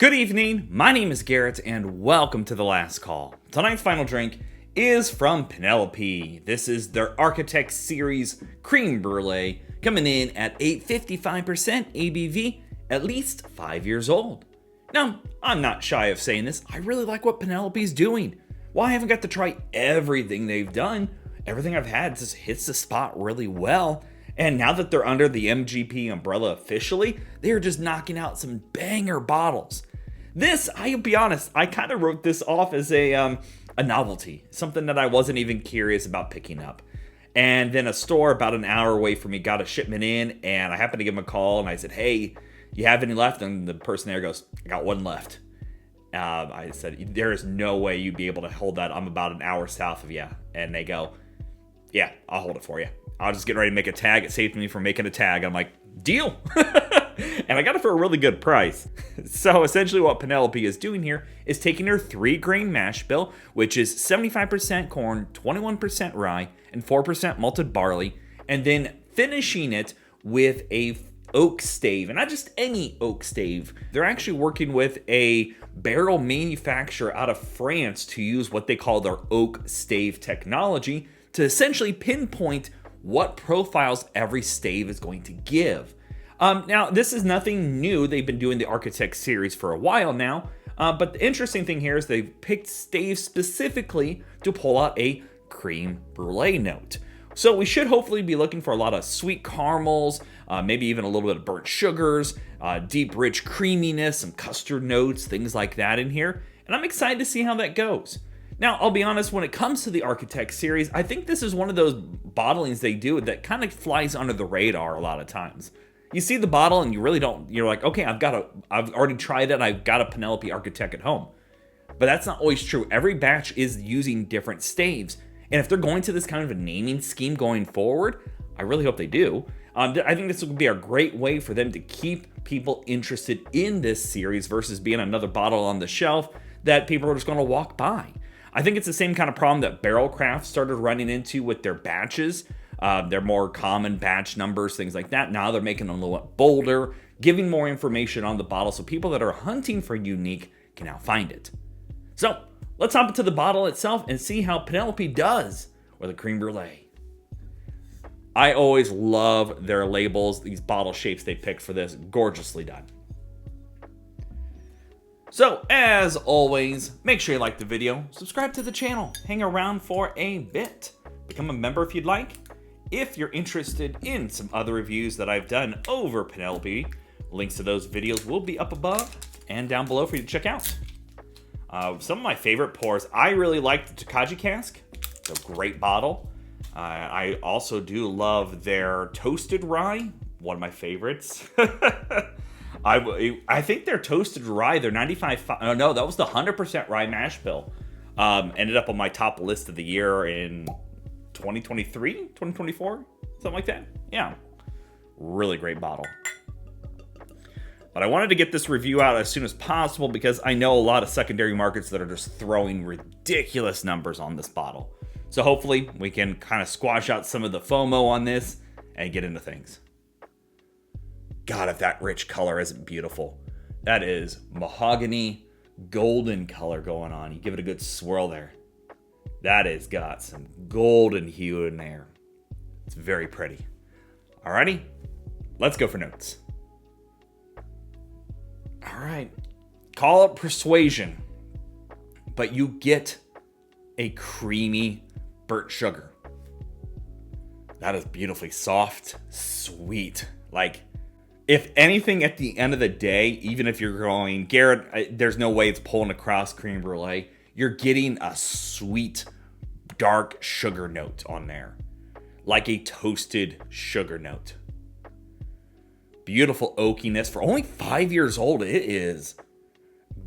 Good evening, my name is Garrett, and welcome to The Last Call. Tonight's final drink is from Penelope. This is their Architect Series Crème Brûlée, coming in at 8.55% ABV, at least 5 years old. Now, I'm not shy of saying this, I really like what Penelope's doing. While I haven't got to try everything they've done, everything I've had just hits the spot really well. And now that they're under the MGP umbrella officially, they are just knocking out some banger bottles. This, I'll be honest, I kind of wrote this off as a novelty, something that I wasn't even curious about picking up. And then a store about an hour away from me got a shipment in, and I happened to give them a call, and I said, "Hey, you have any left?" And the person there goes, "I got one left." I said, "There is no way you'd be able to hold that. I'm about an hour south of you." And they go, "Yeah, I'll hold it for you. I was just getting ready to make a tag. It saved me from making a tag." I'm like, "Deal." And I got it for a really good price. So essentially what Penelope is doing here is taking her 3-grain mash bill, which is 75% corn, 21% rye, and 4% malted barley, and then finishing it with a oak stave, and not just any oak stave. They're actually working with a barrel manufacturer out of France to use what they call their oak stave technology to essentially pinpoint what profiles every stave is going to give. Now, this is nothing new. They've been doing the Architect series for a while now. But the interesting thing here is they've picked staves specifically to pull out a crème brûlée note. So we should hopefully be looking for a lot of sweet caramels, maybe even a little bit of burnt sugars, deep, rich creaminess, some custard notes, things like that in here. And I'm excited to see how that goes. Now, I'll be honest, when it comes to the Architect series, I think this is one of those bottlings they do that kind of flies under the radar a lot of times. You see the bottle and you really don't, you're like, okay, I've already tried it, I've got a Penelope Architect at home. But that's not always true. Every batch is using different staves. And if they're going to this kind of a naming scheme going forward, I really hope they do. I think this will be a great way for them to keep people interested in this series versus being another bottle on the shelf that people are just going to walk by. I think it's the same kind of problem that Barrel Craft started running into with their batches. They're more common batch numbers, things like that. Now they're making them a little bit bolder, giving more information on the bottle so people that are hunting for unique can now find it. So let's hop into the bottle itself and see how Penelope does with a crème brûlée. I always love their labels, these bottle shapes they picked for this. Gorgeously done. So, as always, make sure you like the video, subscribe to the channel, hang around for a bit, become a member if you'd like. If you're interested in some other reviews that I've done over Penelope, links to those videos will be up above and down below for you to check out. Some of my favorite pours, I really like the Takagi cask. It's a great bottle. I also do love their Toasted Rye, one of my favorites. I think their Toasted Rye, their 95, oh no, that was the 100% rye mash bill. Ended up on my top list of the year in 2023, 2024, something like that. Yeah, really great bottle. But I wanted to get this review out as soon as possible because I know a lot of secondary markets that are just throwing ridiculous numbers on this bottle. So hopefully we can kind of squash out some of the FOMO on this and get into things. God, if that rich color isn't beautiful. That is mahogany golden color going on. You give it a good swirl there. That has got some golden hue in there. It's very pretty. Alrighty, let's go for notes. Alright, call it persuasion, but you get a creamy burnt sugar. That is beautifully soft, sweet. Like, if anything, at the end of the day, even if you're going, Garrett, there's no way it's pulling across crème brûlée, you're getting a sweet, dark sugar note on there. Like a toasted sugar note. Beautiful oakiness. For only 5 years old, it is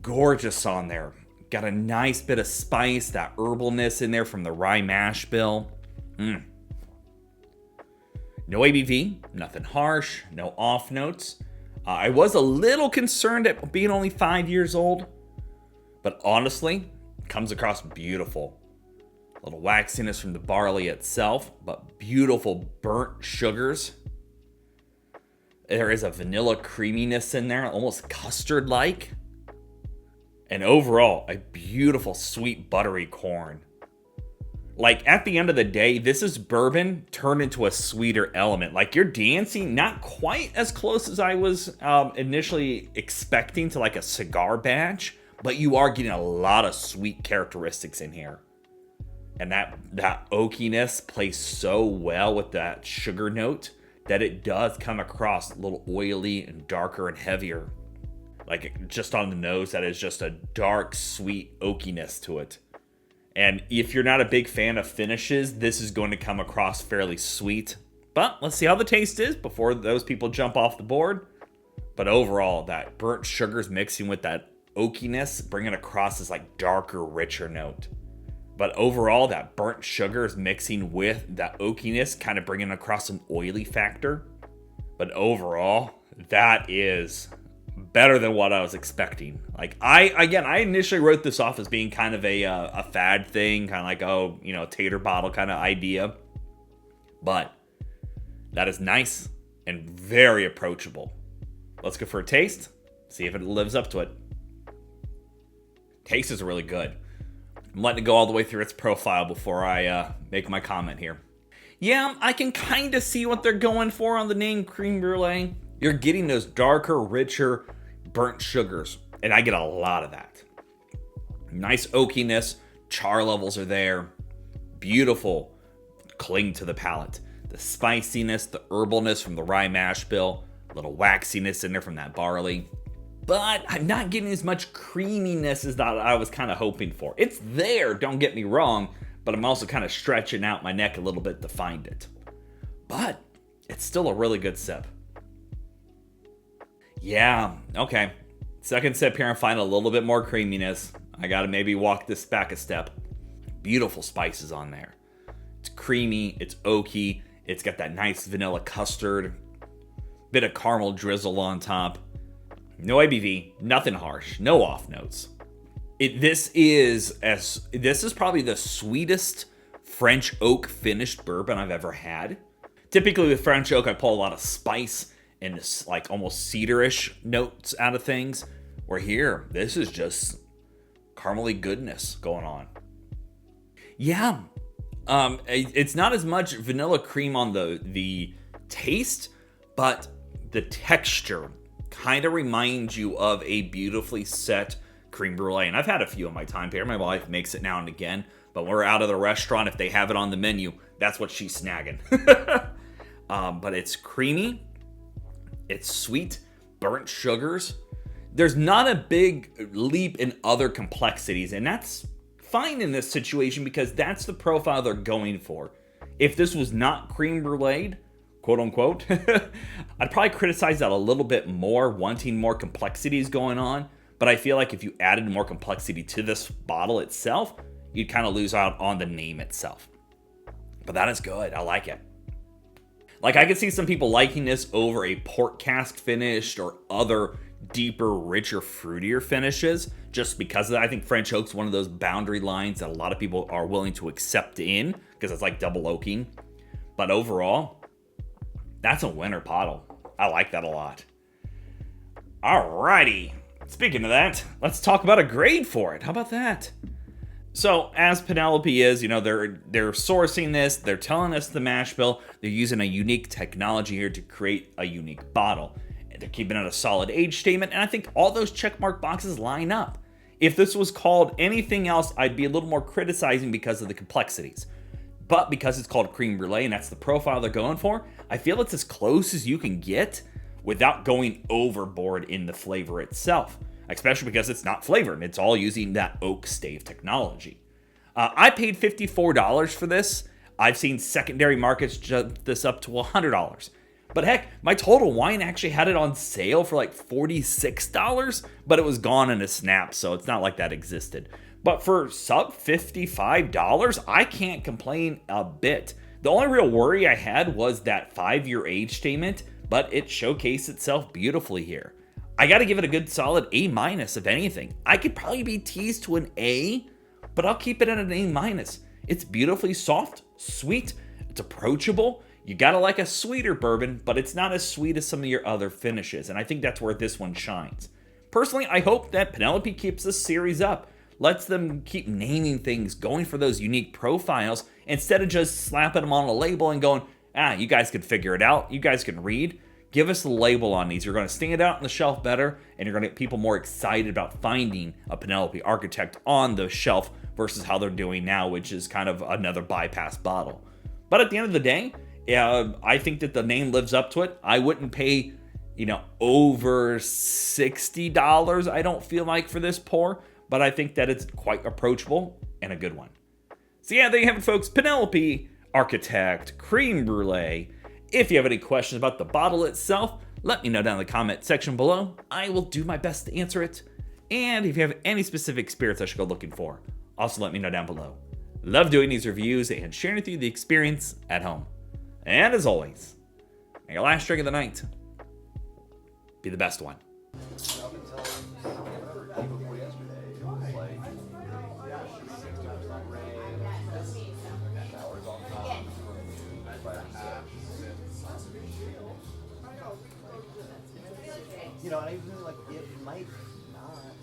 gorgeous on there. Got a nice bit of spice, that herbalness in there from the rye mash bill. No ABV, nothing harsh, no off notes. I was a little concerned at being only 5 years old, but honestly, comes across beautiful. A little waxiness from the barley itself, but beautiful burnt sugars. There is a vanilla creaminess in there, almost custard-like. And overall, a beautiful, sweet, buttery corn. Like, at the end of the day, this is bourbon turned into a sweeter element. Like, you're dancing not quite as close as I was initially expecting to like a cigar batch, but you are getting a lot of sweet characteristics in here. And that oakiness plays so well with that sugar note that it does come across a little oily and darker and heavier. Like, just on the nose, that is just a dark, sweet oakiness to it. And if you're not a big fan of finishes, this is going to come across fairly sweet. But let's see how the taste is before those people jump off the board. But overall, that burnt sugars mixing with that oakiness, bringing across this like darker, richer note. But overall, that burnt sugar is mixing with that oakiness, kind of bringing across an oily factor. But overall, that is better than what I was expecting. Like, I initially wrote this off as being kind of a fad thing, kind of like, oh, you know, tater bottle kind of idea. But that is nice and very approachable. Let's go for a taste, see if it lives up to it. Taste is really good. I'm letting it go all the way through its profile before I make my comment here. Yeah, I can kind of see what they're going for on the name Crème Brûlée. You're getting those darker, richer, burnt sugars, and I get a lot of that. Nice oakiness, char levels are there, beautiful cling to the palate. The spiciness, the herbalness from the rye mash bill, a little waxiness in there from that barley. But I'm not getting as much creaminess as that I was kind of hoping for. It's there, don't get me wrong, but I'm also kind of stretching out my neck a little bit to find it. But it's still a really good sip. Yeah, okay. Second sip here, I'm finding a little bit more creaminess. I gotta maybe walk this back a step. Beautiful spices on there. It's creamy, it's oaky, it's got that nice vanilla custard, bit of caramel drizzle on top. No ABV, nothing harsh, no off notes. This is probably the sweetest French oak finished bourbon I've ever had. Typically with French oak, I pull a lot of spice and this like almost cedarish notes out of things. Where here, this is just caramely goodness going on. Yeah, it's not as much vanilla cream on the taste, but the texture kind of reminds you of a beautifully set creme brulee. And I've had a few in my time here. My wife makes it now and again, but when we're out of the restaurant, if they have it on the menu, that's what she's snagging. But it's creamy. It's sweet, burnt sugars. There's not a big leap in other complexities, and that's fine in this situation because that's the profile they're going for. If this was not creme brulee, quote unquote, I'd probably criticize that a little bit more, wanting more complexities going on. But I feel like if you added more complexity to this bottle itself, you'd kind of lose out on the name itself. But that is good. I like it. Like, I could see some people liking this over a port cask finished or other deeper, richer, fruitier finishes, just because I think French oak's one of those boundary lines that a lot of people are willing to accept in, because it's like double oaking. But overall, that's a winner bottle. I like that a lot. Alrighty. Speaking of that, let's talk about a grade for it. How about that? So, as Penelope is, they're sourcing this, they're telling us the mash bill, they're using a unique technology here to create a unique bottle. They're keeping it a solid age statement, and I think all those checkmark boxes line up. If this was called anything else, I'd be a little more criticizing because of the complexities. But because it's called creme brulee, and that's the profile they're going for, I feel it's as close as you can get without going overboard in the flavor itself. Especially because it's not flavored. It's all using that oak stave technology. I paid $54 for this. I've seen secondary markets jump this up to $100. But heck, my Total Wine actually had it on sale for like $46, but it was gone in a snap, so it's not like that existed. But for sub $55, I can't complain a bit. The only real worry I had was that 5-year age statement, but it showcased itself beautifully here. I got to give it a good solid A- if anything. I could probably be teased to an A, but I'll keep it at an A-. It's beautifully soft, sweet, it's approachable. You got to like a sweeter bourbon, but it's not as sweet as some of your other finishes, and I think that's where this one shines. Personally, I hope that Penelope keeps this series up, lets them keep naming things, going for those unique profiles, instead of just slapping them on a label and going, you guys can figure it out, you guys can read. Give us a label on these. You're going to stand out on the shelf better, and you're going to get people more excited about finding a Penelope Architect on the shelf versus how they're doing now, which is kind of another bypass bottle. But at the end of the day, I think that the name lives up to it. I wouldn't pay, over $60, I don't feel like, for this pour, but I think that it's quite approachable and a good one. So yeah, there you have it, folks. Penelope Architect Crème Brûlée. If you have any questions about the bottle itself, let me know down in the comment section below. I will do my best to answer it. And if you have any specific spirits I should go looking for, also let me know down below. Love doing these reviews and sharing with you the experience at home. And as always, may your last drink of the night be the best one. I even like it might not.